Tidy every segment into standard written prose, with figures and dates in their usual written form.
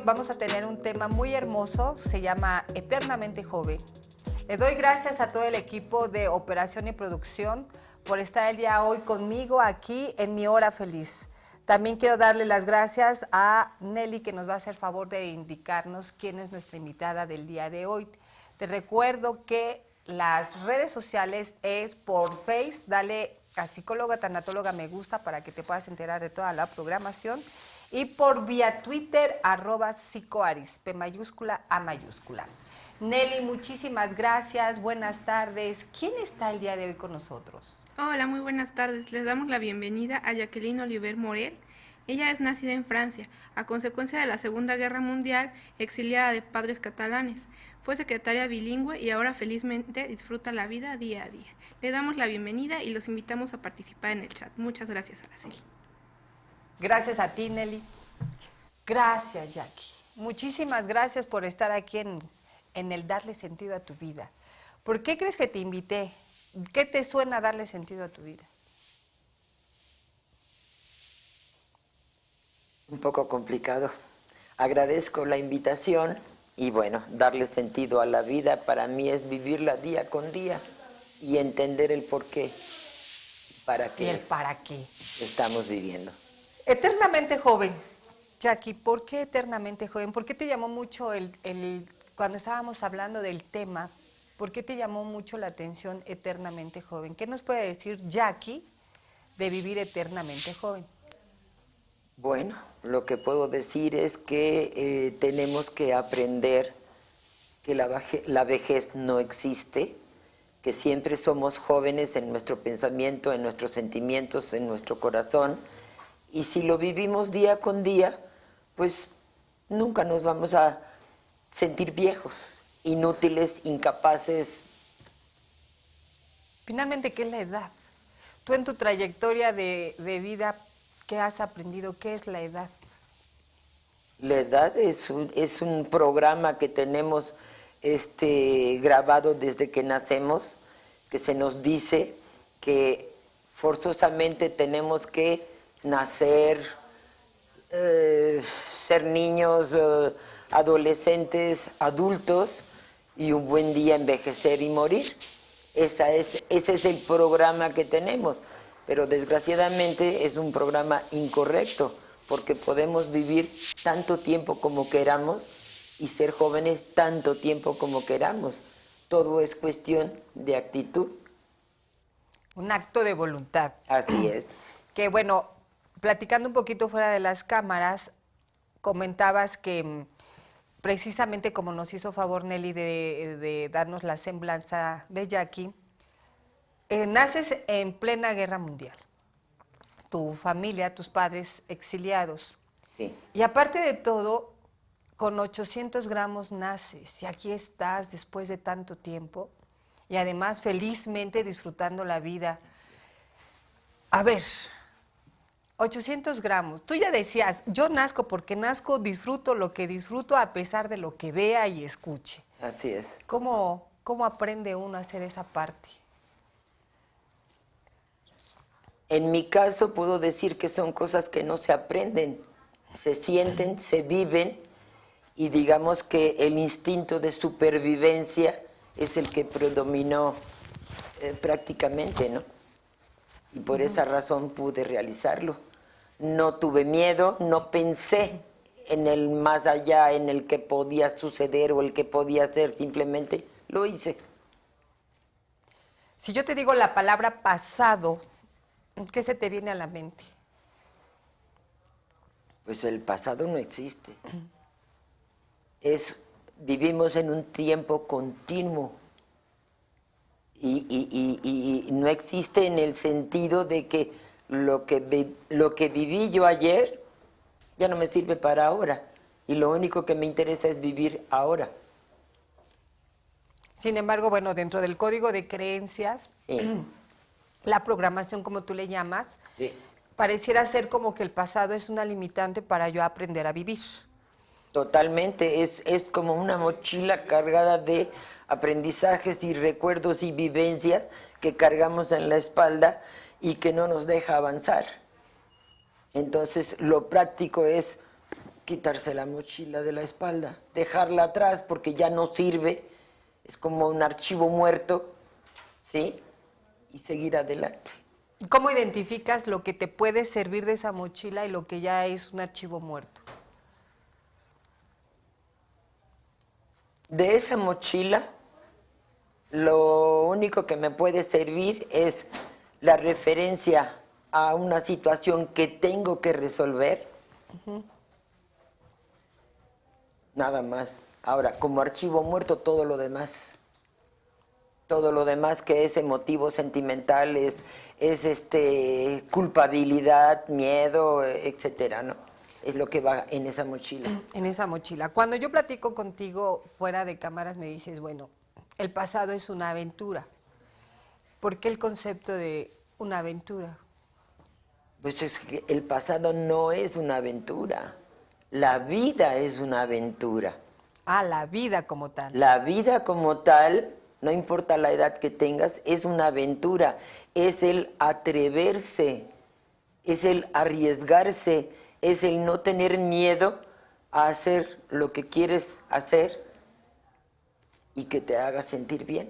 vamos a tener un tema muy hermoso, se llama Eternamente Joven. Le doy gracias a todo el equipo de operación y producción por estar el día hoy conmigo aquí en mi hora feliz. También quiero darle las gracias a Nelly, que nos va a hacer favor de indicarnos quién es nuestra invitada del día de hoy. Te recuerdo que las redes sociales es por Face, dale a psicóloga, tanatóloga me gusta para que te puedas enterar de toda la programación. Y por vía Twitter, @psicoaris, P mayúscula, A mayúscula. Nelly, muchísimas gracias, buenas tardes. ¿Quién está el día de hoy con nosotros? Hola, muy buenas tardes. Les damos la bienvenida a Jacqueline Oliver Morel. Ella es nacida en Francia, a consecuencia de la Segunda Guerra Mundial, exiliada de padres catalanes. Fue secretaria bilingüe y ahora felizmente disfruta la vida día a día. Le damos la bienvenida y los invitamos a participar en el chat. Muchas gracias, Araceli. Gracias a ti, Nelly. Gracias, Jackie. Muchísimas gracias por estar aquí en el darle sentido a tu vida. ¿Por qué crees que te invité? ¿Qué te suena darle sentido a tu vida? Un poco complicado. Agradezco la invitación y bueno, darle sentido a la vida para mí es vivirla día con día y entender el por qué, para qué. ¿Y el para qué? Estamos viviendo. Eternamente joven. Jackie, ¿por qué eternamente joven? ¿Por qué te llamó mucho cuando estábamos hablando del tema, por qué te llamó mucho la atención eternamente joven? ¿Qué nos puede decir Jackie de vivir eternamente joven? Bueno, lo que puedo decir es que tenemos que aprender que la vejez no existe, que siempre somos jóvenes en nuestro pensamiento, en nuestros sentimientos, en nuestro corazón, y si lo vivimos día con día, pues nunca nos vamos a sentir viejos, inútiles, incapaces. Finalmente, ¿qué es la edad? Tú en tu trayectoria de vida, ¿qué has aprendido? ¿Qué es la edad? La edad es un programa que tenemos grabado desde que nacemos, que se nos dice que forzosamente tenemos que nacer, ser niños, adolescentes, adultos y un buen día envejecer y morir. Ese es el programa que tenemos, pero desgraciadamente es un programa incorrecto porque podemos vivir tanto tiempo como queramos y ser jóvenes tanto tiempo como queramos. Todo es cuestión de actitud. Un acto de voluntad. Así es. Que bueno, platicando un poquito fuera de las cámaras, comentabas que precisamente como nos hizo favor Nelly de darnos la semblanza de Jackie, naces en plena guerra mundial. Tu familia, tus padres exiliados. Sí. Y aparte de todo, con 800 gramos naces y aquí estás después de tanto tiempo y además felizmente disfrutando la vida. A ver, 800 gramos. Tú ya decías, yo nazco porque nazco, disfruto lo que disfruto a pesar de lo que vea y escuche. Así es. ¿Cómo aprende uno a hacer esa parte? En mi caso puedo decir que son cosas que no se aprenden, se sienten, se viven y digamos que el instinto de supervivencia es el que predominó prácticamente, ¿no? Y por esa razón pude realizarlo. No tuve miedo, no pensé en el más allá, en el que podía suceder o el que podía ser, simplemente lo hice. Si yo te digo la palabra pasado, ¿qué se te viene a la mente? Pues el pasado no existe. Vivimos en un tiempo continuo y no existe en el sentido de que lo que viví yo ayer ya no me sirve para ahora y lo único que me interesa es vivir ahora. Sin embargo, bueno, dentro del código de creencias, la programación, como tú le llamas, Sí. pareciera ser como que el pasado es una limitante para yo aprender a vivir. Totalmente, es como una mochila cargada de aprendizajes y recuerdos y vivencias que cargamos en la espalda y que no nos deja avanzar. Entonces, lo práctico es quitarse la mochila de la espalda, dejarla atrás porque ya no sirve, es como un archivo muerto, ¿sí? Y seguir adelante. ¿Cómo identificas lo que te puede servir de esa mochila y lo que ya es un archivo muerto? De esa mochila, lo único que me puede servir es la referencia a una situación que tengo que resolver. Nada más. Ahora, como archivo muerto, todo lo demás que es emotivo, sentimental, es culpabilidad, miedo, etcétera, ¿no? Es lo que va en esa mochila. En esa mochila. Cuando yo platico contigo fuera de cámaras me dices, bueno, el pasado es una aventura. ¿Por qué el concepto de una aventura? Pues es que el pasado no es una aventura. La vida es una aventura. Ah, la vida como tal. La vida como tal, no importa la edad que tengas, es una aventura. Es el atreverse, es el arriesgarse, es el no tener miedo a hacer lo que quieres hacer y que te haga sentir bien.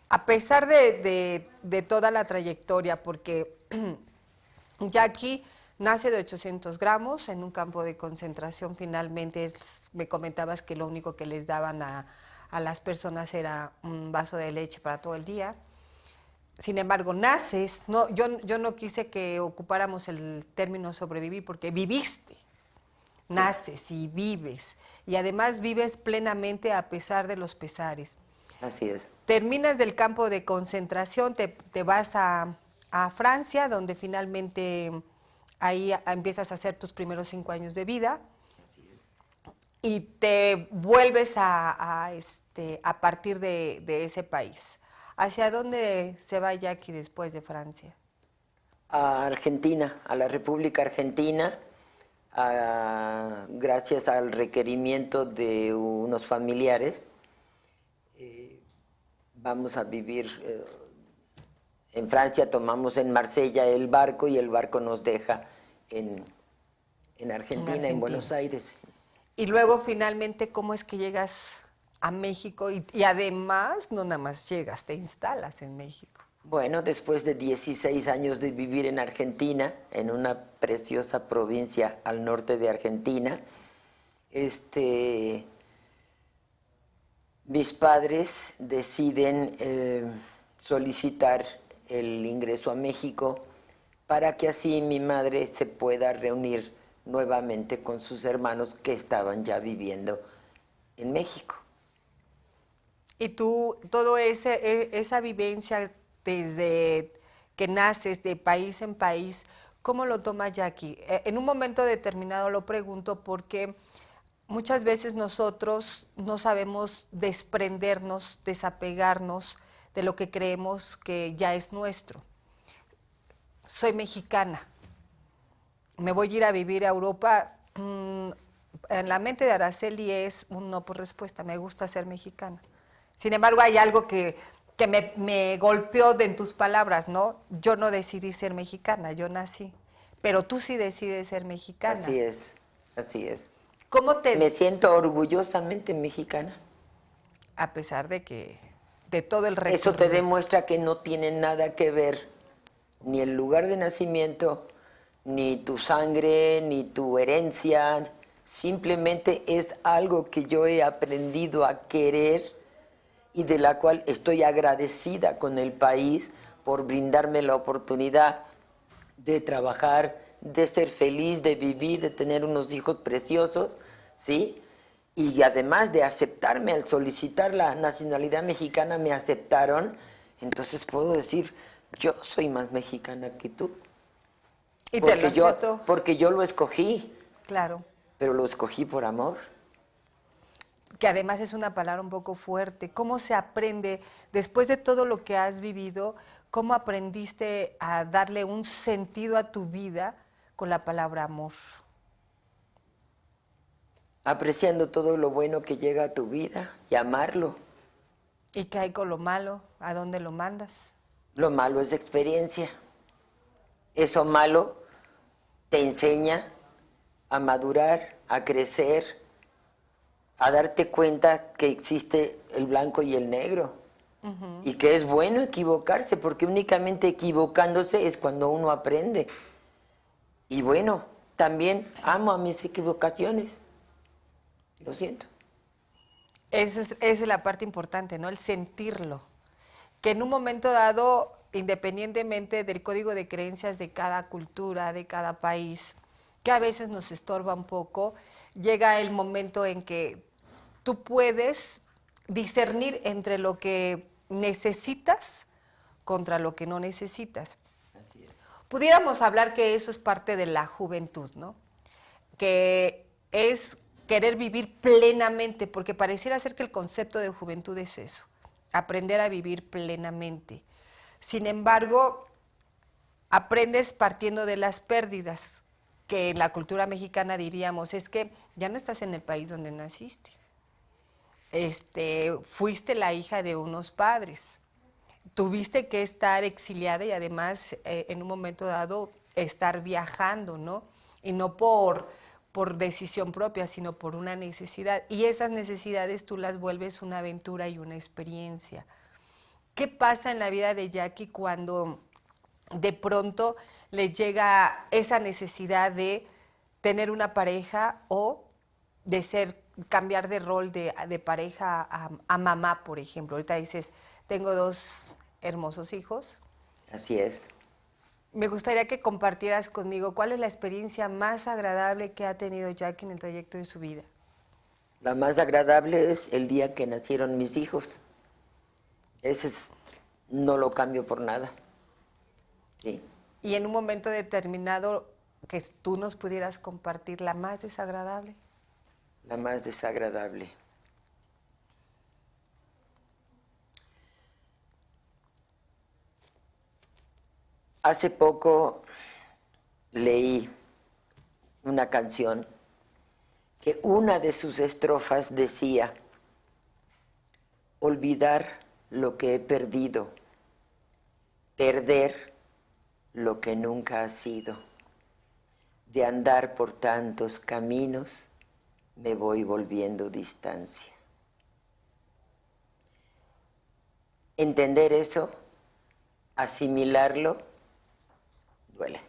A pesar de toda la trayectoria, porque Jackie nace de 800 gramos en un campo de concentración. Finalmente, me comentabas que lo único que les daban a las personas era un vaso de leche para todo el día. Sin embargo, naces, no, yo no quise que ocupáramos el término sobrevivir porque viviste, sí. Naces y vives, y además vives plenamente a pesar de los pesares. Así es. Terminas del campo de concentración, te vas a Francia, donde finalmente ahí empiezas a hacer tus primeros 5 años de vida. Así es. Y te vuelves a partir de ese país. ¿Hacia dónde se va Jackie después de Francia? A Argentina, a la República Argentina, gracias al requerimiento de unos familiares. Vamos a vivir en Francia, tomamos en Marsella el barco y el barco nos deja en Argentina, en Buenos Aires. Y luego finalmente, ¿cómo es que llegas a México? Y además, no nada más llegas, te instalas en México. Bueno, después de 16 años de vivir en Argentina, en una preciosa provincia al norte de Argentina, mis padres deciden solicitar el ingreso a México para que así mi madre se pueda reunir nuevamente con sus hermanos que estaban ya viviendo en México. Y tú, toda esa vivencia desde que naces de país en país, ¿cómo lo toma Jackie? En un momento determinado lo pregunto porque muchas veces nosotros no sabemos desprendernos, desapegarnos de lo que creemos que ya es nuestro. Soy mexicana, me voy a ir a vivir a Europa. En la mente de Araceli es un no por respuesta, me gusta ser mexicana. Sin embargo, hay algo que me golpeó en tus palabras, ¿no? Yo no decidí ser mexicana, yo nací, pero tú sí decides ser mexicana. Así es, así es. ¿Cómo te...? Me siento orgullosamente mexicana. A pesar de todo el recorrido. Eso te demuestra que no tiene nada que ver ni el lugar de nacimiento, ni tu sangre, ni tu herencia. Simplemente es algo que yo he aprendido a querer y de la cual estoy agradecida con el país por brindarme la oportunidad de trabajar, de ser feliz, de vivir, de tener unos hijos preciosos, ¿sí? Y además de aceptarme, al solicitar la nacionalidad mexicana me aceptaron, entonces puedo decir, yo soy más mexicana que tú. Y te lo acepto. Porque yo lo escogí. Claro. Pero lo escogí por amor. Que además es una palabra un poco fuerte. ¿Cómo se aprende, después de todo lo que has vivido, cómo aprendiste a darle un sentido a tu vida con la palabra amor? Apreciando todo lo bueno que llega a tu vida y amarlo. ¿Y qué hay con lo malo? ¿A dónde lo mandas? Lo malo es experiencia. Eso malo te enseña a madurar, a crecer, a darte cuenta que existe el blanco y el negro. Y que es bueno equivocarse, porque únicamente equivocándose es cuando uno aprende. Y bueno, también amo a mis equivocaciones. Lo siento. Esa es la parte importante, ¿no? El sentirlo. Que en un momento dado, independientemente del código de creencias de cada cultura, de cada país, que a veces nos estorba un poco, llega el momento en que tú puedes discernir entre lo que necesitas contra lo que no necesitas. Así es. Pudiéramos hablar que eso es parte de la juventud, ¿no? Que es querer vivir plenamente, porque pareciera ser que el concepto de juventud es eso, aprender a vivir plenamente. Sin embargo, aprendes partiendo de las pérdidas, que en la cultura mexicana diríamos, es que ya no estás en el país donde naciste. Fuiste la hija de unos padres, tuviste que estar exiliada y además en un momento dado estar viajando, ¿no? Y no por decisión propia, sino por una necesidad. Y esas necesidades tú las vuelves una aventura y una experiencia. ¿Qué pasa en la vida de Jackie cuando de pronto le llega esa necesidad de tener una pareja o de cambiar de rol de pareja a mamá, por ejemplo? Ahorita dices, tengo 2 hermosos hijos. Así es. Me gustaría que compartieras conmigo cuál es la experiencia más agradable que ha tenido Jackie en el trayecto de su vida. La más agradable es el día que nacieron mis hijos. No lo cambio por nada. Sí. Y en un momento determinado que tú nos pudieras compartir la más desagradable. La más desagradable. Hace poco leí una canción que una de sus estrofas decía: olvidar lo que he perdido, perder lo que nunca ha sido. De andar por tantos caminos, me voy volviendo distancia. Entender eso, asimilarlo, duele.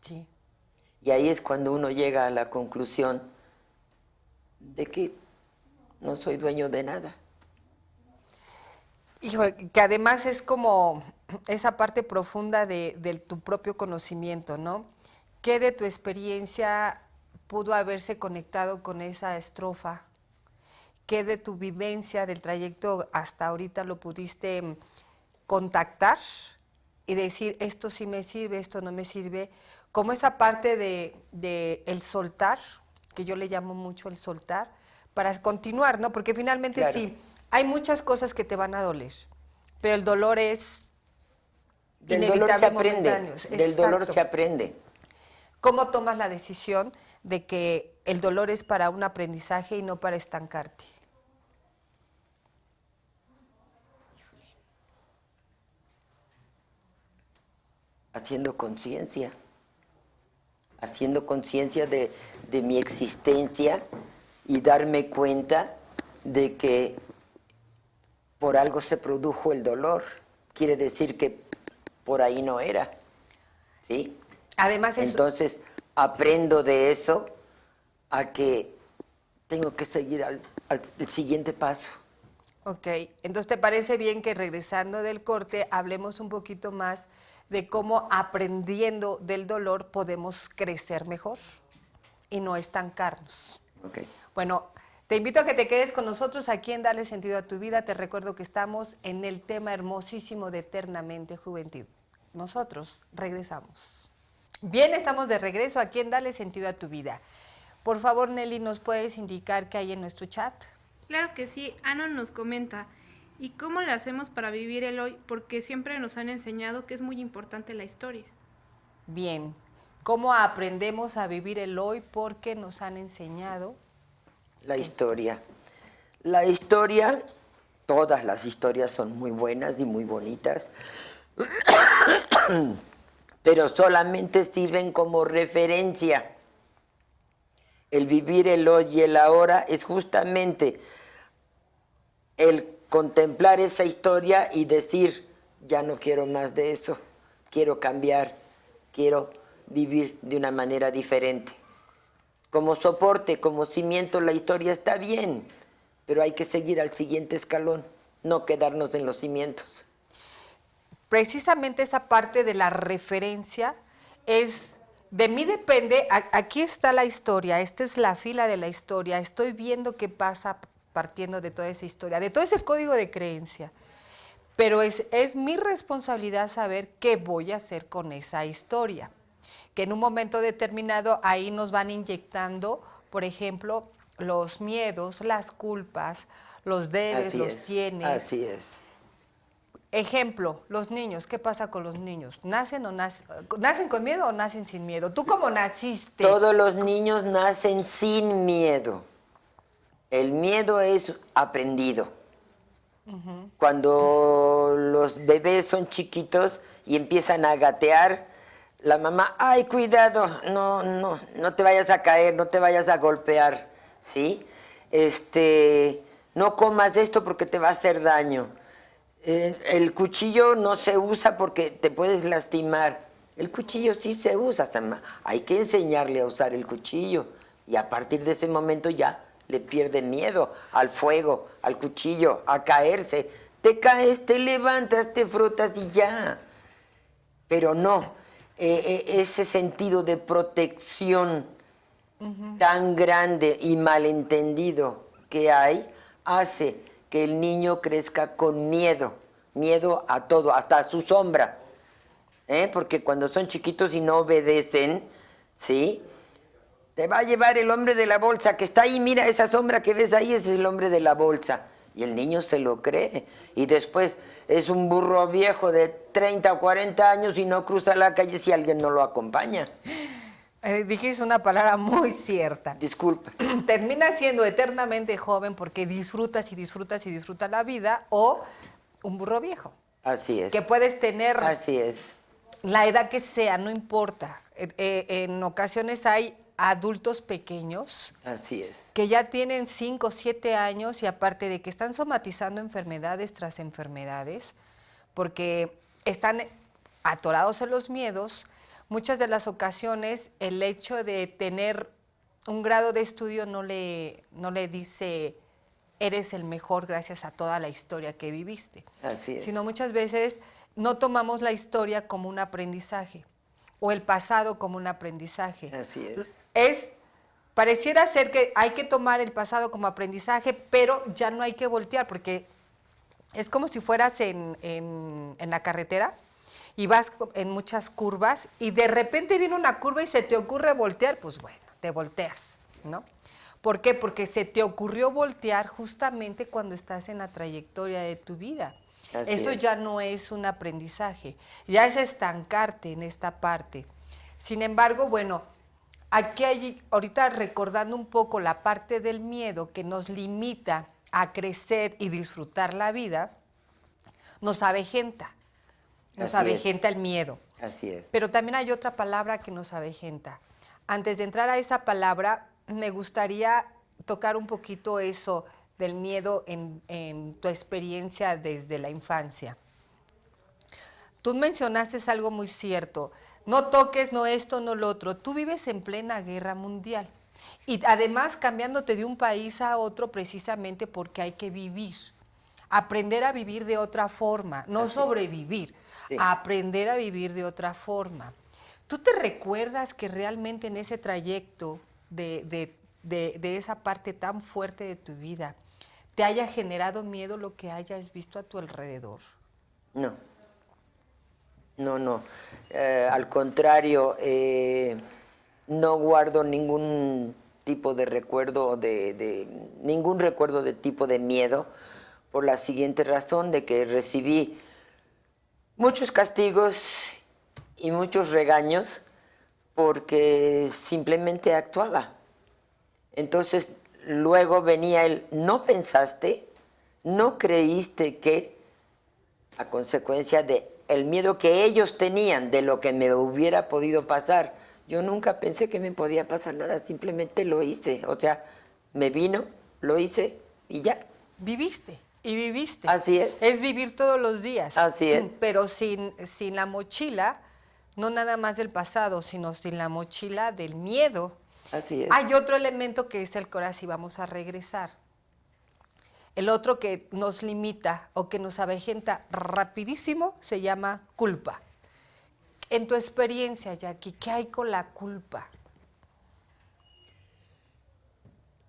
Sí. Y ahí es cuando uno llega a la conclusión de que no soy dueño de nada. Híjole, que además es como esa parte profunda de tu propio conocimiento, ¿no? ¿Qué de tu experiencia pudo haberse conectado con esa estrofa? ¿Qué de tu vivencia del trayecto hasta ahorita lo pudiste contactar y decir, esto sí me sirve, esto no me sirve? Como esa parte de el soltar, que yo le llamo mucho el soltar, para continuar, ¿no? Porque finalmente Claro. Sí, hay muchas cosas que te van a doler, pero el dolor es Del dolor se inevitable, aprende. momentáneo. Del dolor Exacto. se aprende. ¿Cómo tomas la decisión de que el dolor es para un aprendizaje y no para estancarte? Haciendo conciencia de mi existencia y darme cuenta de que por algo se produjo el dolor. Quiere decir que por ahí no era, ¿sí? Además, Entonces aprendo de eso a que tengo que seguir al siguiente paso. Ok, entonces ¿te parece bien que regresando del corte hablemos un poquito más de cómo aprendiendo del dolor podemos crecer mejor y no estancarnos? Ok. Bueno, te invito a que te quedes con nosotros aquí en Darle Sentido a tu Vida. Te recuerdo que estamos en el tema hermosísimo de Eternamente Juventud. Nosotros regresamos. Bien, estamos de regreso aquí en Darle Sentido a tu Vida. Por favor, Nelly, ¿nos puedes indicar qué hay en nuestro chat? Claro que sí, Ana nos comenta, ¿y cómo le hacemos para vivir el hoy? Porque siempre nos han enseñado que es muy importante la historia. Bien, ¿cómo aprendemos a vivir el hoy? Porque nos han enseñado. La historia. La historia, todas las historias son muy buenas y muy bonitas, pero solamente sirven como referencia. El vivir el hoy y el ahora es justamente el contemplar esa historia y decir, ya no quiero más de eso, quiero cambiar, quiero vivir de una manera diferente. Como soporte, como cimiento, la historia está bien, pero hay que seguir al siguiente escalón, no quedarnos en los cimientos. Precisamente esa parte de la referencia es, de mí depende, aquí está la historia, esta es la fila de la historia, estoy viendo qué pasa partiendo de toda esa historia, de todo ese código de creencia, pero es mi responsabilidad saber qué voy a hacer con esa historia, que en un momento determinado ahí nos van inyectando, por ejemplo, los miedos, las culpas, los debes, Así los es, tienes. así es. Ejemplo, los niños, ¿qué pasa con los niños? ¿Nacen con miedo o nacen sin miedo? ¿Tú cómo naciste? Todos los niños nacen sin miedo. El miedo es aprendido. Cuando los bebés son chiquitos y empiezan a gatear, la mamá, ay, cuidado, no te vayas a caer, no te vayas a golpear, ¿sí? No comas esto porque te va a hacer daño. El cuchillo no se usa porque te puedes lastimar. El cuchillo sí se usa, hay que enseñarle a usar el cuchillo y a partir de ese momento ya le pierde miedo al fuego, al cuchillo, a caerse. Te caes, te levantas, te frotas y ya. Pero no, ese sentido de protección tan grande y malentendido que hay, hace que el niño crezca con miedo a todo, hasta a su sombra. Porque cuando son chiquitos y no obedecen, ¿sí? Te va a llevar el hombre de la bolsa que está ahí, mira esa sombra que ves ahí, ese es el hombre de la bolsa. Y el niño se lo cree. Y después es un burro viejo de 30 o 40 años y no cruza la calle si alguien no lo acompaña. Dijiste una palabra muy cierta. Disculpa. Terminas siendo eternamente joven porque disfrutas y disfrutas y disfrutas la vida, o un burro viejo. Así es. Que puedes tener Así es. la edad que sea, no importa. En ocasiones hay adultos pequeños. Así es. Que ya tienen 5 o 7 años y aparte de que están somatizando enfermedades tras enfermedades, porque están atorados en los miedos, muchas de las ocasiones el hecho de tener un grado de estudio no le dice eres el mejor gracias a toda la historia que viviste. Así es. Sino muchas veces no tomamos la historia como un aprendizaje o el pasado como un aprendizaje. Así es. Pareciera ser que hay que tomar el pasado como aprendizaje, pero ya no hay que voltear, porque es como si fueras en la carretera y vas en muchas curvas y de repente viene una curva y se te ocurre voltear, pues bueno, te volteas, ¿no? ¿Por qué? Porque se te ocurrió voltear justamente cuando estás en la trayectoria de tu vida. Eso ya no es un aprendizaje, ya es estancarte en esta parte. Sin embargo, bueno, aquí ahorita recordando un poco la parte del miedo que nos limita a crecer y disfrutar la vida, nos avejenta el miedo. Así es. Pero también hay otra palabra que nos avejenta. Antes de entrar a esa palabra, me gustaría tocar un poquito eso del miedo en tu experiencia desde la infancia. Tú mencionaste algo muy cierto. No toques, no esto, no lo otro. Tú vives en plena guerra mundial. Y además cambiándote de un país a otro precisamente porque hay que vivir. Aprender a vivir de otra forma, no sobrevivir. Sí. Aprender a vivir de otra forma. ¿Tú te recuerdas que realmente en ese trayecto de esa parte tan fuerte de tu vida te haya generado miedo lo que hayas visto a tu alrededor? No. Al contrario, no guardo ningún tipo de recuerdo, ningún recuerdo de tipo de miedo, por la siguiente razón de que recibí muchos castigos y muchos regaños porque simplemente actuaba. Entonces, luego venía el, ¿no pensaste? ¿No creíste que a consecuencia de el miedo que ellos tenían de lo que me hubiera podido pasar, Yo nunca pensé que me podía pasar nada, simplemente lo hice. O sea, me vino, lo hice y ya. Viviste y viviste. Así es. Es vivir todos los días. Así es. Pero sin la mochila, no nada más del pasado, sino sin la mochila del miedo. Así es. Hay otro elemento que es el que ahora sí vamos a regresar. El otro que nos limita o que nos avejenta rapidísimo se llama culpa. En tu experiencia, Jackie, ¿qué hay con la culpa?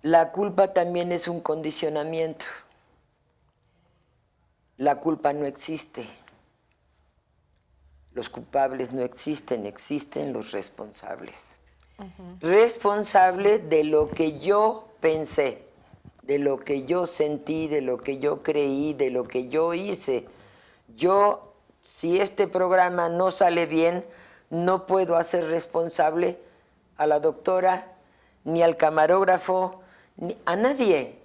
La culpa también es un condicionamiento. La culpa no existe. Los culpables no existen, existen los responsables. Responsable de lo que yo pensé, de lo que yo sentí, de lo que yo creí, de lo que yo hice. Yo, si este programa no sale bien, no puedo hacer responsable a la doctora, ni al camarógrafo, ni a nadie.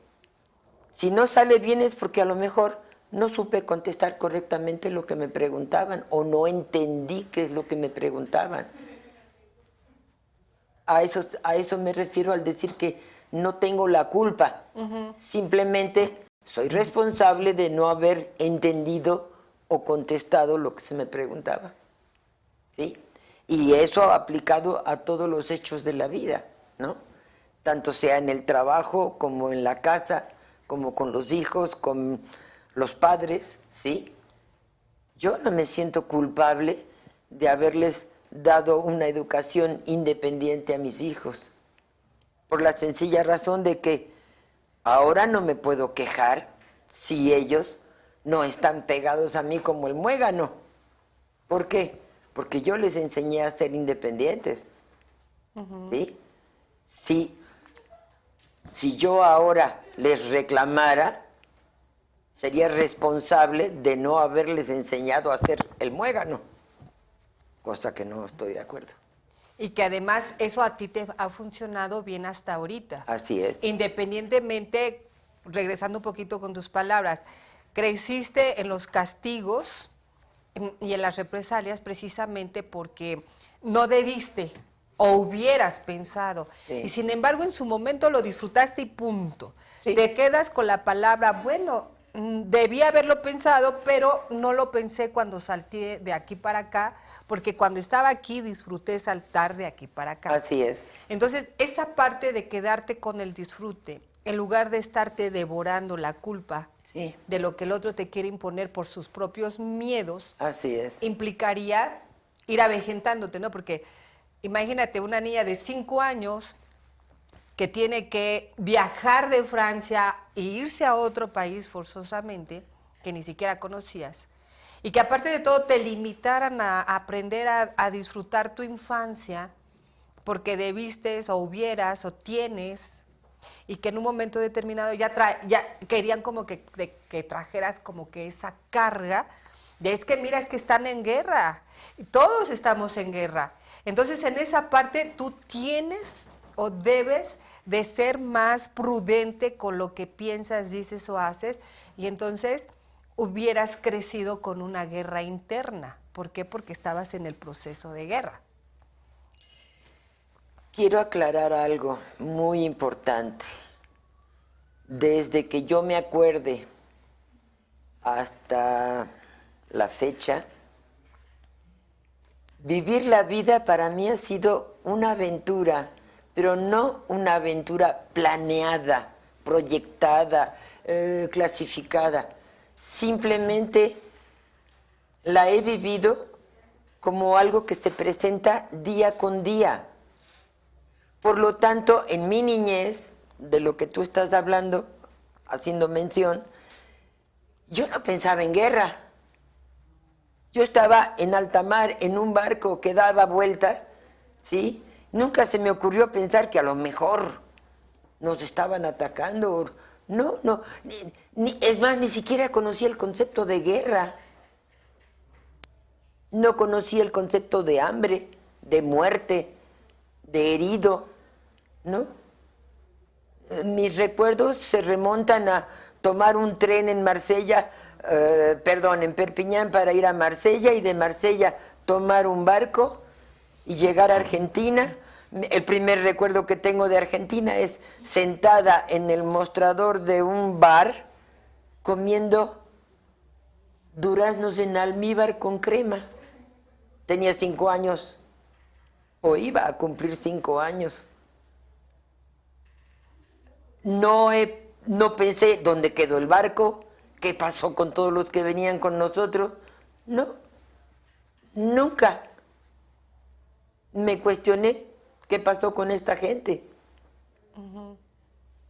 Si no sale bien es porque a lo mejor no supe contestar correctamente lo que me preguntaban o no entendí qué es lo que me preguntaban. A eso me refiero al decir que no tengo la culpa. Simplemente soy responsable de no haber entendido o contestado lo que se me preguntaba. ¿Sí? Y eso aplicado a todos los hechos de la vida, ¿no? Tanto sea en el trabajo, como en la casa, como con los hijos, con los padres, ¿sí? Yo no me siento culpable de haberles dado una educación independiente a mis hijos, por la sencilla razón de que ahora no me puedo quejar si ellos no están pegados a mí como el muégano. ¿Por qué? Porque yo les enseñé a ser independientes. ¿Sí? Si yo ahora les reclamara, sería responsable de no haberles enseñado a ser el muégano, cosa que no estoy de acuerdo. Y que además eso a ti te ha funcionado bien hasta ahorita. Así es. Independientemente, regresando un poquito con tus palabras, creciste en los castigos y en las represalias precisamente porque no debiste o hubieras pensado. Sí. Y sin embargo, en su momento lo disfrutaste y punto. Sí. Te quedas con la palabra, bueno, debí haberlo pensado, pero no lo pensé cuando salté de aquí para acá, porque cuando estaba aquí disfruté saltar de aquí para acá. Así es. Entonces, esa parte de quedarte con el disfrute, en lugar de estarte devorando la culpa Sí. de lo que el otro te quiere imponer por sus propios miedos, Así es. implicaría ir avejentándote, ¿no? Porque imagínate una niña de 5 años que tiene que viajar de Francia e irse a otro país forzosamente, que ni siquiera conocías, y que aparte de todo te limitaran a aprender a disfrutar tu infancia, porque debiste o hubieras o tienes, y que en un momento determinado ya querían como que trajeras como que esa carga de es que mira, es que están en guerra, todos estamos en guerra. Entonces en esa parte tú tienes o debes de ser más prudente con lo que piensas, dices o haces, y entonces hubieras crecido con una guerra interna. ¿Por qué? Porque estabas en el proceso de guerra. Quiero aclarar algo muy importante. Desde que yo me acuerde hasta la fecha, vivir la vida para mí ha sido una aventura, pero no una aventura planeada, proyectada, clasificada. Simplemente la he vivido como algo que se presenta día con día. Por lo tanto, en mi niñez, de lo que tú estás hablando, haciendo mención, yo no pensaba en guerra. Yo estaba en alta mar, en un barco que daba vueltas, ¿sí? Nunca se me ocurrió pensar que a lo mejor nos estaban atacando. No, es más, ni siquiera conocía el concepto de guerra. No conocía el concepto de hambre, de muerte, de herido, ¿no? Mis recuerdos se remontan a tomar un tren en Marsella, en Perpiñán para ir a Marsella, y de Marsella tomar un barco y llegar a Argentina. El primer recuerdo que tengo de Argentina es sentada en el mostrador de un bar comiendo duraznos en almíbar con crema. Tenía 5 años, o iba a cumplir 5 años. No pensé dónde quedó el barco, qué pasó con todos los que venían con nosotros. No, nunca me cuestioné qué pasó con esta gente.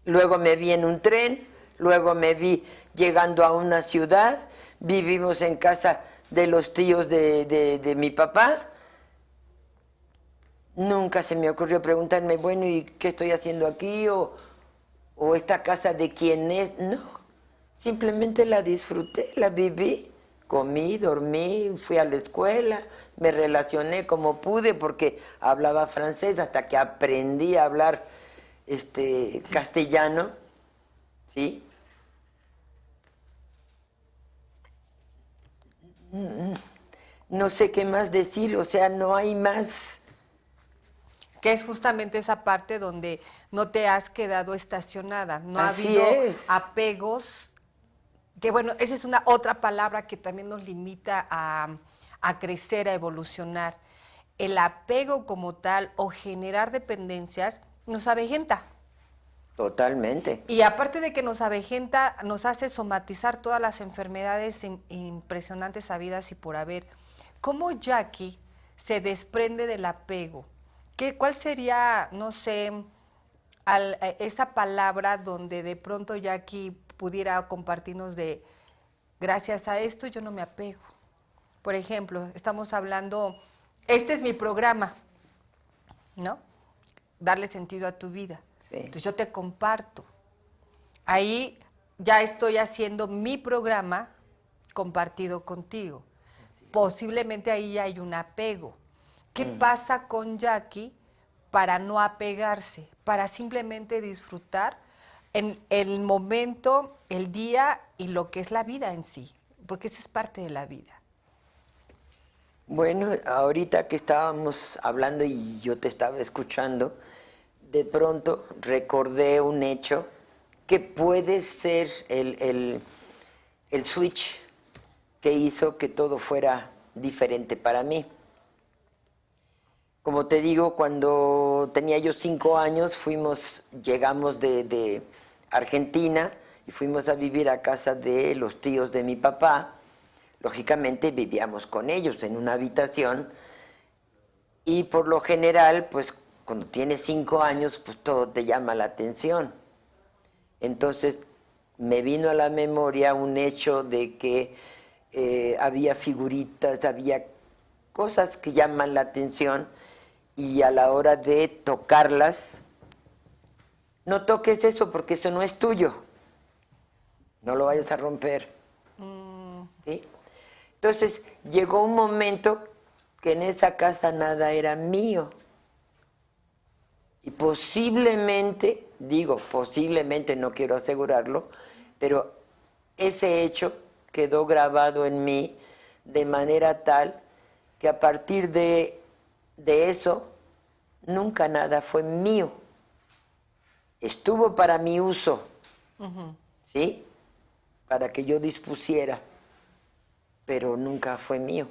Luego me vi en un tren, luego me vi llegando a una ciudad, vivimos en casa de los tíos de mi papá. Nunca se me ocurrió preguntarme, bueno, ¿y qué estoy haciendo aquí? O esta casa de quién es. No, simplemente la disfruté, la viví. Comí, dormí, fui a la escuela, me relacioné como pude porque hablaba francés hasta que aprendí a hablar castellano, ¿sí? No sé qué más decir, o sea, no hay más. Que es justamente esa parte donde no te has quedado estacionada, no Así ha habido es. apegos, que bueno, esa es una otra palabra que también nos limita a crecer, a evolucionar. El apego como tal o generar dependencias nos avejenta. Totalmente. Y aparte de que nos avejenta, nos hace somatizar todas las enfermedades impresionantes habidas y por haber. ¿Cómo Jackie se desprende del apego? ¿Cuál sería, no sé, esa palabra donde de pronto Jackie pudiera compartirnos de, gracias a esto yo no me apego? Por ejemplo, estamos hablando, este es mi programa, ¿no? Darle sentido a tu vida. Sí. Entonces yo te comparto. Ahí ya estoy haciendo mi programa compartido contigo. Posiblemente ahí hay un apego. ¿Qué pasa con Jackie para no apegarse, para simplemente disfrutar en el momento, el día y lo que es la vida en sí? Porque esa es parte de la vida. Bueno, ahorita que estábamos hablando y yo te estaba escuchando, de pronto recordé un hecho que puede ser el switch que hizo que todo fuera diferente para mí. Como te digo, cuando tenía yo 5 años, llegamos de Argentina y fuimos a vivir a casa de los tíos de mi papá. Lógicamente vivíamos con ellos en una habitación y por lo general, pues cuando tienes 5 años, pues todo te llama la atención. Entonces me vino a la memoria un hecho de que había figuritas, había cosas que llaman la atención y a la hora de tocarlas, no toques eso porque eso no es tuyo, no lo vayas a romper. ¿Sí? Entonces llegó un momento que en esa casa nada era mío y posiblemente, digo posiblemente, no quiero asegurarlo, pero ese hecho quedó grabado en mí de manera tal que a partir de eso nunca nada fue mío. Estuvo para mi uso, ¿sí? Para que yo dispusiera, pero nunca fue mío.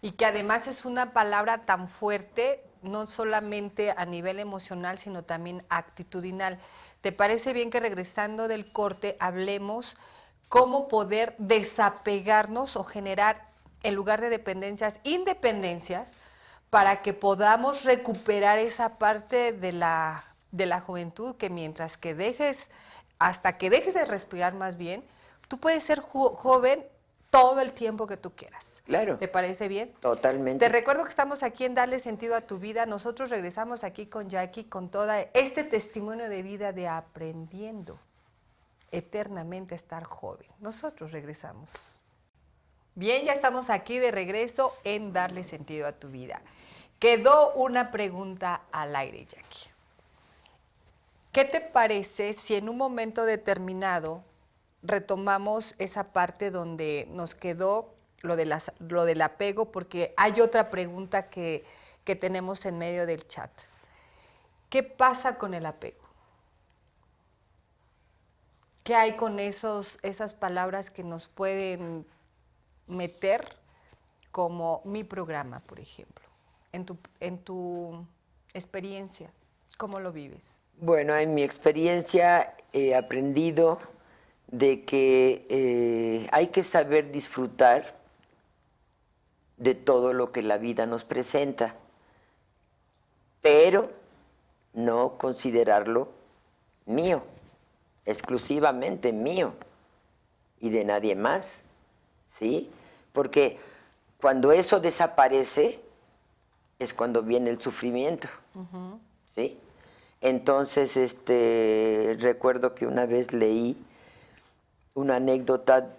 Y que además es una palabra tan fuerte, no solamente a nivel emocional, sino también actitudinal. ¿Te parece bien que regresando del corte hablemos cómo poder desapegarnos o generar, en lugar de dependencias, independencias, para que podamos recuperar esa parte de la juventud que mientras que hasta que dejes de respirar más bien, tú puedes ser joven todo el tiempo que tú quieras. Claro. ¿Te parece bien? Totalmente. Te recuerdo que estamos aquí en Darle Sentido a tu Vida. Nosotros regresamos aquí con Jackie con todo este testimonio de vida de aprendiendo eternamente a estar joven. Nosotros regresamos. Bien, ya estamos aquí de regreso en Darle Sentido a tu Vida. Quedó una pregunta al aire, Jackie. ¿Qué te parece si en un momento determinado retomamos esa parte donde nos quedó lo del apego? Porque hay otra pregunta que que tenemos en medio del chat. ¿Qué pasa con el apego? ¿Qué hay con esas palabras que nos pueden meter como mi programa, por ejemplo? En tu experiencia, ¿cómo lo vives? Bueno, en mi experiencia he aprendido de que hay que saber disfrutar de todo lo que la vida nos presenta, pero no considerarlo mío, exclusivamente mío y de nadie más, ¿sí? Porque cuando eso desaparece es cuando viene el sufrimiento, ¿sí? Entonces, recuerdo que una vez leí una anécdota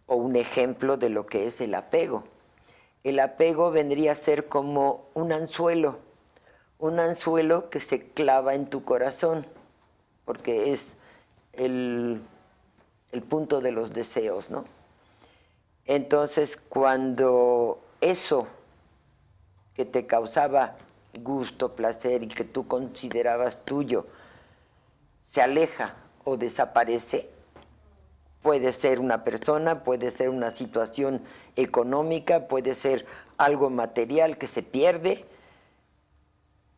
o un ejemplo de lo que es el apego. El apego vendría a ser como un anzuelo que se clava en tu corazón, porque es el punto de los deseos, ¿no? Entonces, cuando eso que te causaba gusto, placer y que tú considerabas tuyo se aleja o desaparece, puede ser una persona, puede ser una situación económica, puede ser algo material que se pierde.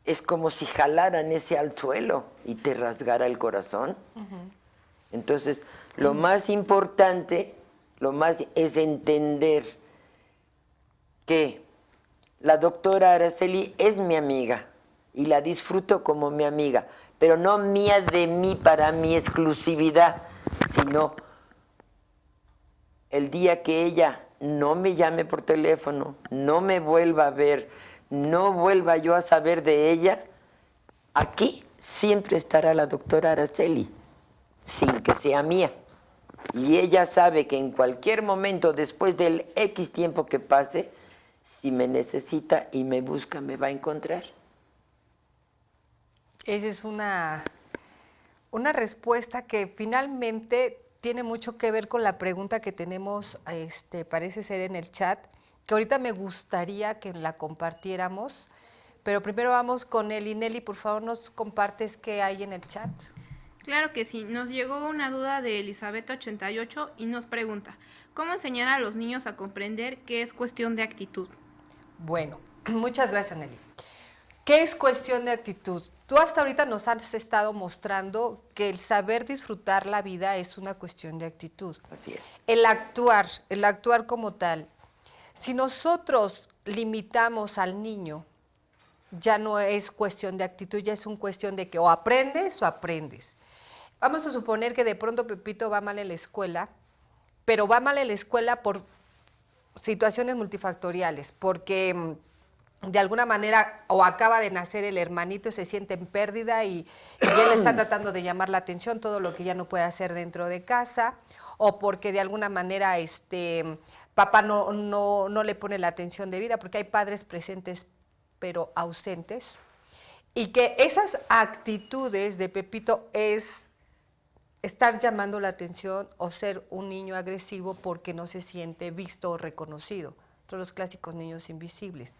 Es como si jalaran ese anzuelo y te rasgara el corazón. Entonces, lo más importante, es entender que la doctora Araceli es mi amiga y la disfruto como mi amiga, pero no mía de mí para mi exclusividad, sino el día que ella no me llame por teléfono, no me vuelva a ver, no vuelva yo a saber de ella, aquí siempre estará la doctora Araceli, sin que sea mía. Y ella sabe que en cualquier momento, después del X tiempo que pase, si me necesita y me busca, me va a encontrar. Esa es una respuesta que finalmente tiene mucho que ver con la pregunta que tenemos, parece ser en el chat, que ahorita me gustaría que la compartiéramos, pero primero vamos con Nelly. Nelly, por favor, ¿nos compartes qué hay en el chat? Claro que sí, nos llegó una duda de Elizabeth88 y nos pregunta, ¿cómo enseñar a los niños a comprender que es cuestión de actitud? Bueno, muchas gracias, Nelly. ¿Qué es cuestión de actitud? Tú hasta ahorita nos has estado mostrando que el saber disfrutar la vida es una cuestión de actitud. Así es. El actuar como tal. Si nosotros limitamos al niño, ya no es cuestión de actitud, ya es una cuestión de que o aprendes o aprendes. Vamos a suponer que de pronto Pepito va mal en la escuela, pero va mal en la escuela por situaciones multifactoriales, porque de alguna manera o acaba de nacer el hermanito y se siente en pérdida y él está tratando de llamar la atención, todo lo que ya no puede hacer dentro de casa, o porque de alguna manera papá no le pone la atención debida, porque hay padres presentes pero ausentes, y que esas actitudes de Pepito es estar llamando la atención o ser un niño agresivo porque no se siente visto o reconocido. Son los clásicos niños invisibles.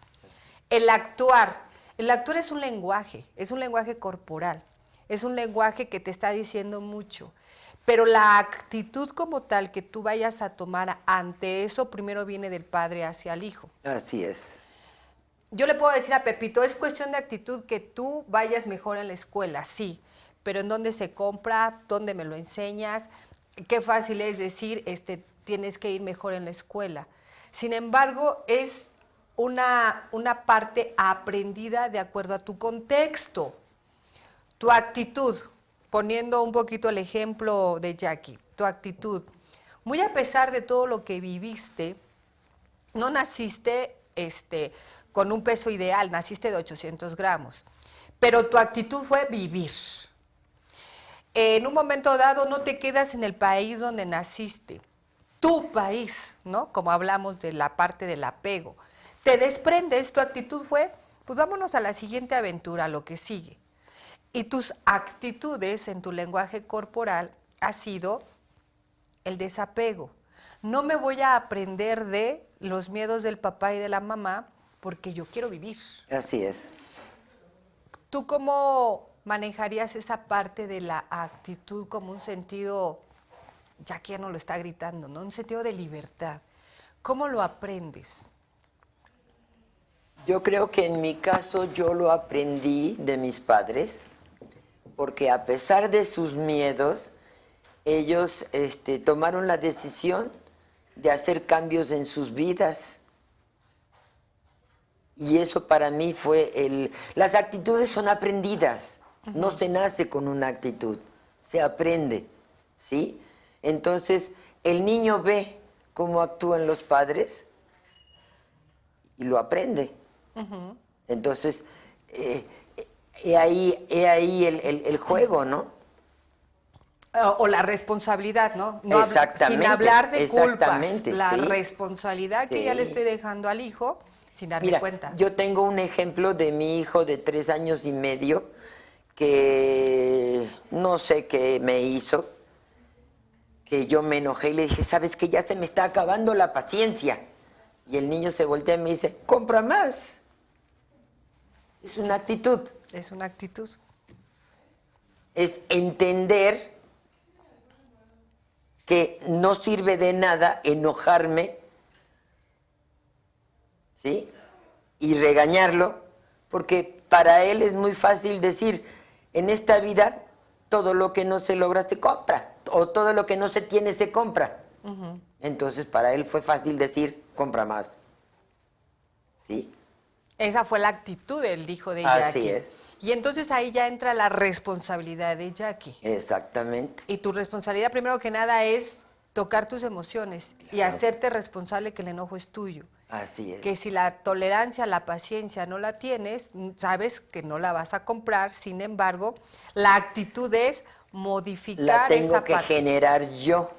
El actuar es un lenguaje corporal, es un lenguaje que te está diciendo mucho, pero la actitud como tal que tú vayas a tomar ante eso primero viene del padre hacia el hijo. Así es. Yo le puedo decir a Pepito, es cuestión de actitud que tú vayas mejor en la escuela, sí, pero ¿en dónde se compra? ¿Dónde me lo enseñas? Qué fácil es decir, tienes que ir mejor en la escuela. Sin embargo, es una parte aprendida de acuerdo a tu contexto. Tu actitud, poniendo un poquito el ejemplo de Jackie, tu actitud. Muy a pesar de todo lo que viviste, no naciste con un peso ideal, naciste de 800 gramos, pero tu actitud fue vivir. En un momento dado no te quedas en el país donde naciste, tu país, ¿no? Como hablamos de la parte del apego. Te desprendes, tu actitud fue, pues vámonos a la siguiente aventura, a lo que sigue. Y tus actitudes en tu lenguaje corporal ha sido el desapego. No me voy a aprender de los miedos del papá y de la mamá porque yo quiero vivir. Así es. ¿Tú cómo manejarías esa parte de la actitud como un sentido, ya que ya no lo está gritando, ¿no? Un sentido de libertad. ¿Cómo lo aprendes? Yo creo que en mi caso yo lo aprendí de mis padres, porque a pesar de sus miedos, ellos tomaron la decisión de hacer cambios en sus vidas. Y eso para mí fue Las actitudes son aprendidas, no se nace con una actitud, se aprende, ¿sí? Entonces, el niño ve cómo actúan los padres y lo aprende. Entonces, he ahí el juego, ¿no? O la responsabilidad, ¿no? Exactamente. Sin hablar de culpas, Exactamente, la sí. responsabilidad que ya le estoy dejando al hijo sin darme Mira, cuenta. yo tengo un ejemplo de mi hijo de 3 años y medio que no sé qué me hizo, que yo me enojé y le dije, ¿sabes qué? Ya se me está acabando la paciencia. Y el niño se voltea y me dice, compra más. Es una actitud. Es una actitud. Es entender que no sirve de nada enojarme, ¿sí? Y regañarlo, porque para él es muy fácil decir, en esta vida todo lo que no se logra se compra, o todo lo que no se tiene se compra. Entonces para él fue fácil decir, compra más. ¿Sí? Esa fue la actitud del hijo de Jackie. Así es. Y entonces ahí ya entra la responsabilidad de Jackie. Exactamente. Y tu responsabilidad, primero que nada, es tocar tus emociones y hacerte responsable que el enojo es tuyo. Así es. Que si la tolerancia, la paciencia no la tienes, sabes que no la vas a comprar. Sin embargo, la actitud es modificar la tengo esa que parte. generar yo,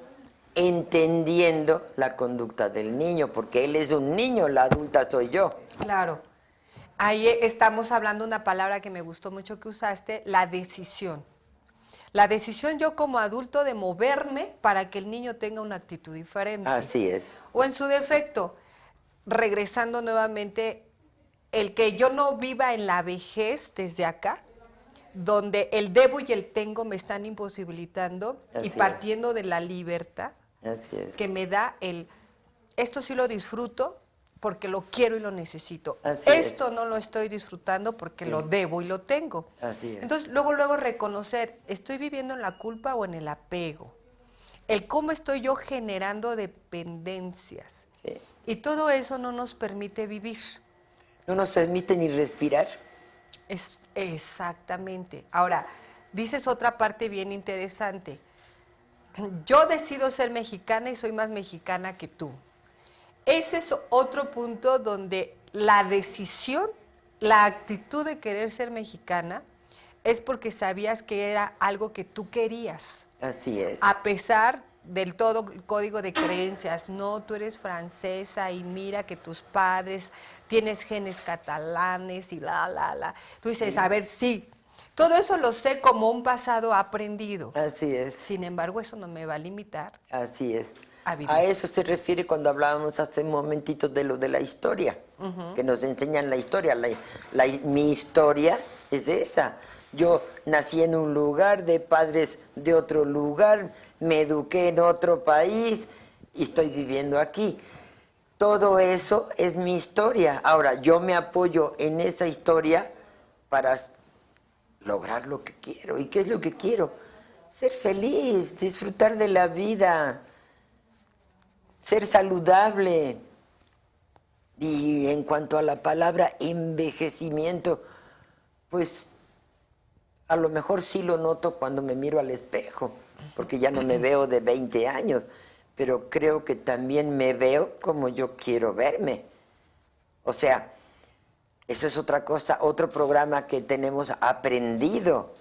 entendiendo la conducta del niño, porque él es un niño, la adulta soy yo. Claro. Ahí estamos hablando una palabra que me gustó mucho que usaste, la decisión. La decisión yo como adulto de moverme para que el niño tenga una actitud diferente. Así es. O en su defecto, regresando nuevamente, el que yo no viva en la vejez desde acá, donde el debo y el tengo me están imposibilitando Así y es. partiendo de la libertad Así es. que me da esto sí lo disfruto porque lo quiero y lo necesito. Así es. Esto no lo estoy disfrutando porque lo debo y lo tengo. Así es. Entonces, luego reconocer, ¿estoy viviendo en la culpa o en el apego? El cómo estoy yo generando dependencias. Sí. Y todo eso no nos permite vivir. No nos permite ni respirar. Exactamente. Ahora, dices otra parte bien interesante. Yo decido ser mexicana y soy más mexicana que tú. Ese es otro punto donde la decisión, la actitud de querer ser mexicana es porque sabías que era algo que tú querías. Así es. A pesar del todo el código de creencias, no, tú eres francesa y mira que tus padres tienes genes catalanes y la. Tú dices, a ver, sí, todo eso lo sé como un pasado aprendido. Así es. Sin embargo, eso no me va a limitar. Así es. A vivir. A eso se refiere cuando hablábamos hace un momentito de lo de la historia, que nos enseñan la historia. Mi historia es esa. Yo nací en un lugar, de padres de otro lugar, me eduqué en otro país y estoy viviendo aquí. Todo eso es mi historia. Ahora, yo me apoyo en esa historia para lograr lo que quiero. ¿Y qué es lo que quiero? Ser feliz, disfrutar de la vida, ser saludable. Y en cuanto a la palabra envejecimiento, pues a lo mejor sí lo noto cuando me miro al espejo, porque ya no me veo de 20 años, pero creo que también me veo como yo quiero verme. O sea, eso es otra cosa, otro programa que tenemos aprendido,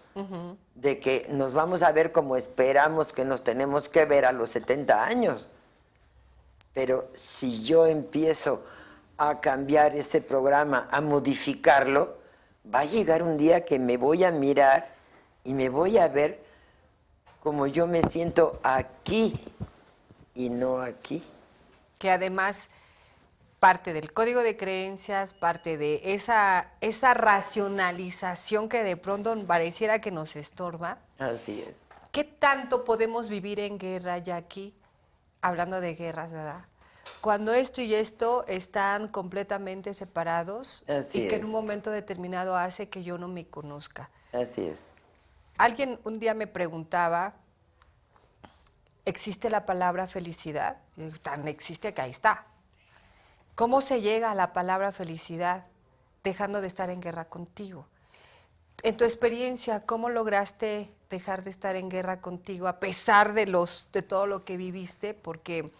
de que nos vamos a ver como esperamos que nos tenemos que ver a los 70 años. Pero si yo empiezo a cambiar ese programa, a modificarlo, va a llegar un día que me voy a mirar y me voy a ver como yo me siento aquí y no aquí. Que además parte del código de creencias, parte de esa racionalización que de pronto pareciera que nos estorba. Así es. ¿Qué tanto podemos vivir en guerra, Jackie? Hablando de guerras, ¿verdad? Cuando esto y esto están completamente separados Así y que en es. un momento determinado hace que yo no me conozca. Así es. Alguien un día me preguntaba, ¿existe la palabra felicidad? Yo digo, tan existe que ahí está. ¿Cómo se llega a la palabra felicidad dejando de estar en guerra contigo? En tu experiencia, ¿cómo lograste dejar de estar en guerra contigo a pesar de todo lo que viviste? Porque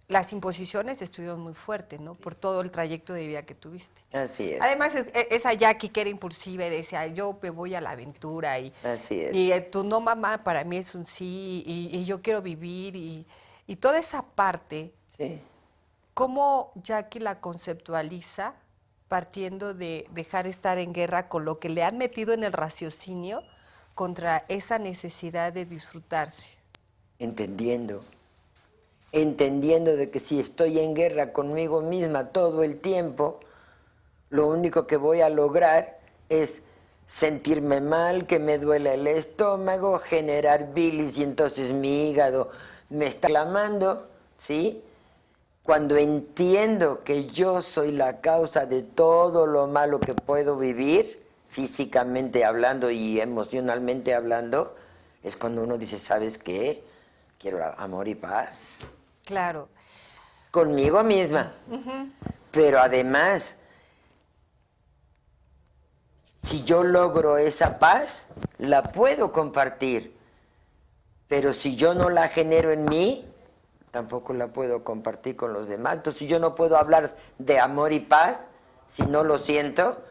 las imposiciones estuvieron muy fuertes, ¿no? Por todo el trayecto de vida que tuviste. Así es. Además, esa Jackie que era impulsiva y decía, yo me voy a la aventura. Así es. Y tu no, mamá, para mí es un sí, y yo quiero vivir. Y toda esa parte, Sí. ¿cómo Jackie la conceptualiza partiendo de dejar estar en guerra con lo que le han metido en el raciocinio contra esa necesidad de disfrutarse? Entendiendo de que si estoy en guerra conmigo misma todo el tiempo, lo único que voy a lograr es sentirme mal, que me duele el estómago, generar bilis y entonces mi hígado me está clamando, ¿sí? Cuando entiendo que yo soy la causa de todo lo malo que puedo vivir, físicamente hablando y emocionalmente hablando, es cuando uno dice, ¿sabes qué? Quiero amor y paz. Claro. Conmigo misma. Pero además, si yo logro esa paz, la puedo compartir. Pero si yo no la genero en mí, tampoco la puedo compartir con los demás. Entonces, si yo no puedo hablar de amor y paz, si no lo siento,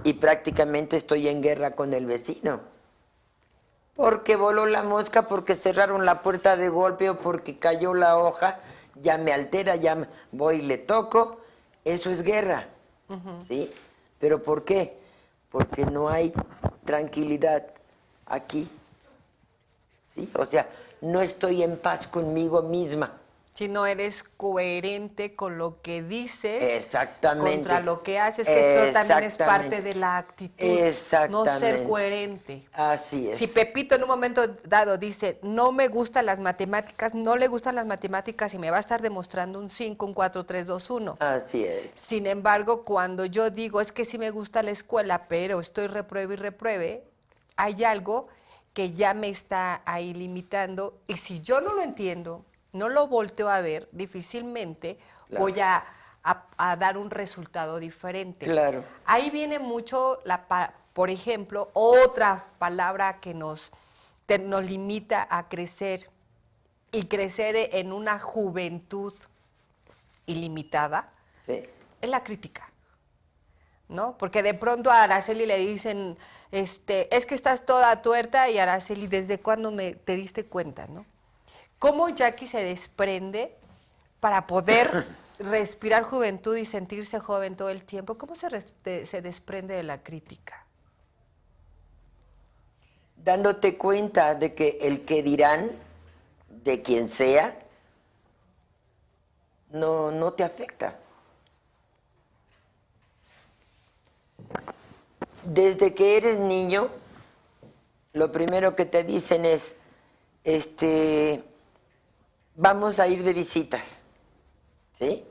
y prácticamente estoy en guerra con el vecino. Porque voló la mosca, porque cerraron la puerta de golpe o porque cayó la hoja, ya me altera, voy y le toco. Eso es guerra, ¿sí? ¿Pero por qué? Porque no hay tranquilidad aquí, ¿sí? O sea, no estoy en paz conmigo misma. Si no eres coherente con lo que dices, Exactamente. contra lo que haces, que eso también es parte de la actitud. Exactamente. No ser coherente. Así es. Si Pepito en un momento dado dice, no me gustan las matemáticas, no le gustan las matemáticas y me va a estar demostrando un 5, un 4, 3, 2, 1. Así es. Sin embargo, cuando yo digo, es que sí me gusta la escuela, pero estoy repruebe y repruebe, hay algo que ya me está ahí limitando y si yo no lo entiendo, no lo volteo a ver, difícilmente voy a dar un resultado diferente. Claro. Ahí viene mucho, por ejemplo, otra palabra que nos limita a crecer y crecer en una juventud ilimitada, Sí. es la crítica, ¿no? Porque de pronto a Araceli le dicen, es que estás toda tuerta y Araceli, ¿desde cuándo te diste cuenta, no? ¿Cómo Jackie se desprende para poder respirar juventud y sentirse joven todo el tiempo? ¿Cómo se desprende de la crítica? Dándote cuenta de que el que dirán, de quien sea, no te afecta. Desde que eres niño, lo primero que te dicen es, vamos a ir de visitas, ¿sí?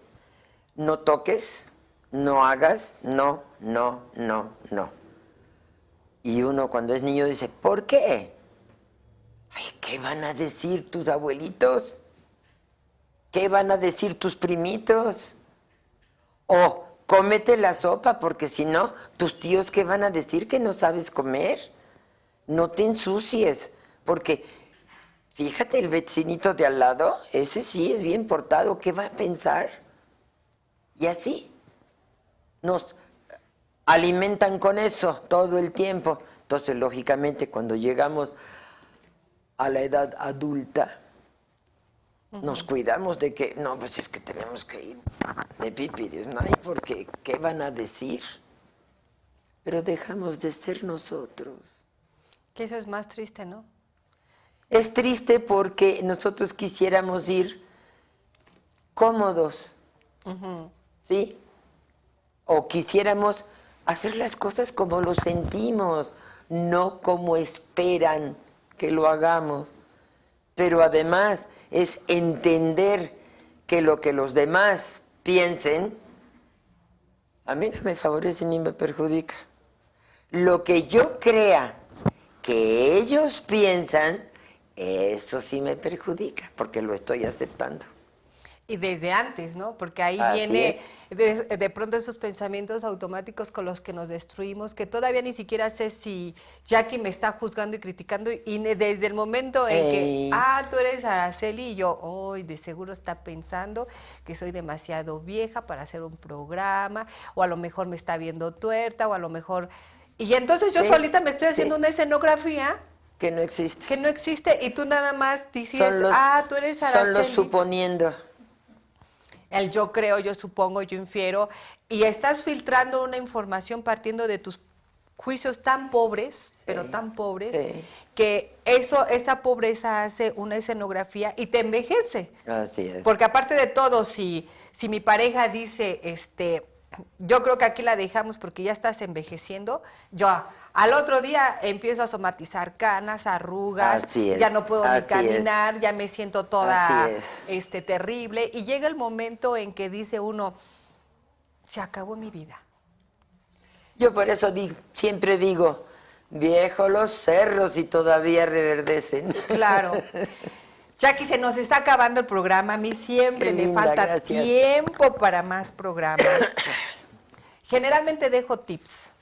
No toques, no hagas, no. Y uno cuando es niño dice, ¿por qué? Ay, ¿qué van a decir tus abuelitos? ¿Qué van a decir tus primitos? O cómete la sopa, porque si no, tus tíos, ¿qué van a decir? Que no sabes comer. No te ensucies, porque fíjate, el vecinito de al lado, ese sí es bien portado, ¿qué va a pensar? Y así nos alimentan con eso todo el tiempo. Entonces, lógicamente, cuando llegamos a la edad adulta, nos cuidamos de que, no, pues es que tenemos que ir de pipi de snai, porque ¿qué van a decir? Pero dejamos de ser nosotros. Que eso es más triste, ¿no? Es triste porque nosotros quisiéramos ir cómodos, ¿sí? O quisiéramos hacer las cosas como lo sentimos, no como esperan que lo hagamos. Pero además es entender que lo que los demás piensen, a mí no me favorece ni me perjudica. Lo que yo crea que ellos piensan, eso sí me perjudica, porque lo estoy aceptando. Y desde antes, ¿no? Porque ahí Así viene de pronto esos pensamientos automáticos con los que nos destruimos, que todavía ni siquiera sé si Jackie me está juzgando y criticando, y desde el momento en que, tú eres Araceli, y yo, hoy de seguro está pensando que soy demasiado vieja para hacer un programa, o a lo mejor me está viendo tuerta, o a lo mejor... Y entonces yo solita me estoy haciendo una escenografía que no existe. Que no existe, y tú nada más dices, tú eres Son Araceli. los suponiendo. El yo creo, yo supongo, yo infiero, y estás filtrando una información partiendo de tus juicios tan pobres, pero tan pobres, que esa pobreza hace una escenografía y te envejece. Así es. Porque aparte de todo, si mi pareja dice, yo creo que aquí la dejamos porque ya estás envejeciendo, yo al otro día empiezo a somatizar canas, arrugas, ya no puedo ni caminar, ya me siento toda terrible, y llega el momento en que dice uno, se acabó mi vida. Yo por eso siempre digo, viejos los cerros y todavía reverdecen. Claro. Jackie, se nos está acabando el programa. A mí siempre me falta tiempo para más programas. Generalmente dejo tips.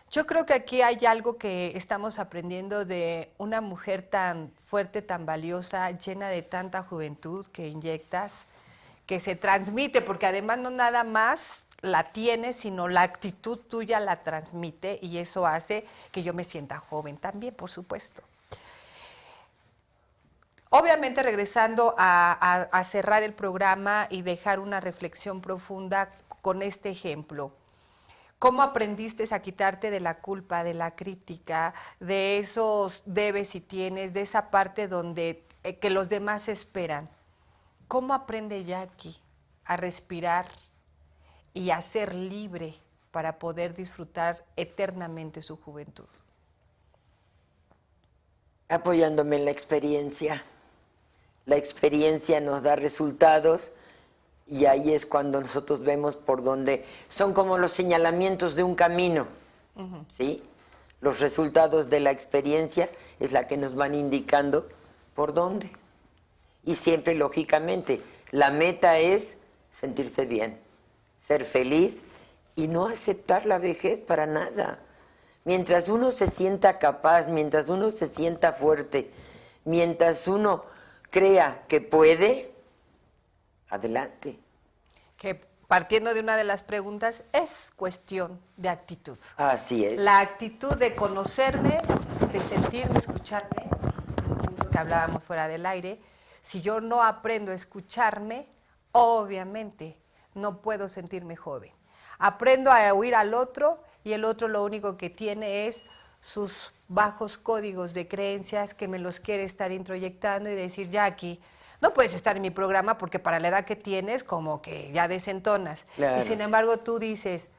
Yo creo que aquí hay algo que estamos aprendiendo de una mujer tan fuerte, tan valiosa, llena de tanta juventud que inyectas, que se transmite, porque además no nada más la tienes, sino la actitud tuya la transmite, y eso hace que yo me sienta joven también, por supuesto. Obviamente, regresando a cerrar el programa y dejar una reflexión profunda con este ejemplo. ¿Cómo aprendiste a quitarte de la culpa, de la crítica, de esos debes y tienes, de esa parte donde que los demás esperan? ¿Cómo aprende Jackie a respirar y a ser libre para poder disfrutar eternamente su juventud? Apoyándome en la experiencia. La experiencia nos da resultados, y ahí es cuando nosotros vemos por dónde. Son como los señalamientos de un camino, ¿sí? Los resultados de la experiencia es la que nos van indicando por dónde. Y siempre, lógicamente, la meta es sentirse bien, ser feliz y no aceptar la vejez para nada. Mientras uno se sienta capaz, mientras uno se sienta fuerte, mientras uno crea que puede, adelante. Que partiendo de una de las preguntas, es cuestión de actitud. Así es. La actitud de conocerme, de sentirme, escucharme, que hablábamos fuera del aire. Si yo no aprendo a escucharme, obviamente no puedo sentirme joven. Aprendo a oír al otro, y el otro lo único que tiene es sus bajos códigos de creencias que me los quiere estar introyectando y decir, Jackie, no puedes estar en mi programa porque para la edad que tienes como que ya desentonas. Claro. Y sin embargo tú dices,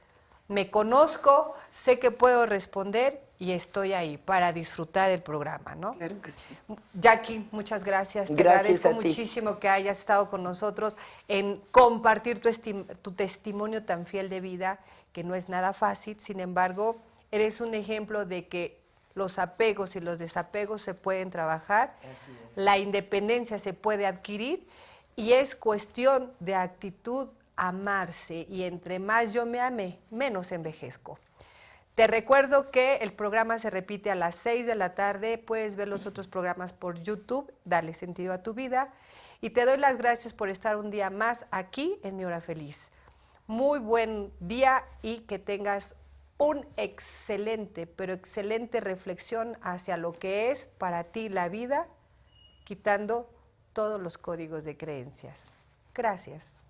me conozco, sé que puedo responder y estoy ahí para disfrutar el programa, ¿no? Claro que sí. Jackie, muchas gracias. Te Gracias agradezco a ti. muchísimo que hayas estado con nosotros en compartir tu testimonio tan fiel de vida, que no es nada fácil. Sin embargo, eres un ejemplo de que los apegos y los desapegos se pueden trabajar, la independencia se puede adquirir, y es cuestión de actitud, amarse, y entre más yo me ame, menos envejezco. Te recuerdo que el programa se repite a las 6 de la tarde, puedes ver los otros programas por YouTube, Dale Sentido a tu Vida, y te doy las gracias por estar un día más aquí en Mi Hora Feliz. Muy buen día y que tengas un excelente, pero excelente reflexión hacia lo que es para ti la vida, quitando todos los códigos de creencias. Gracias.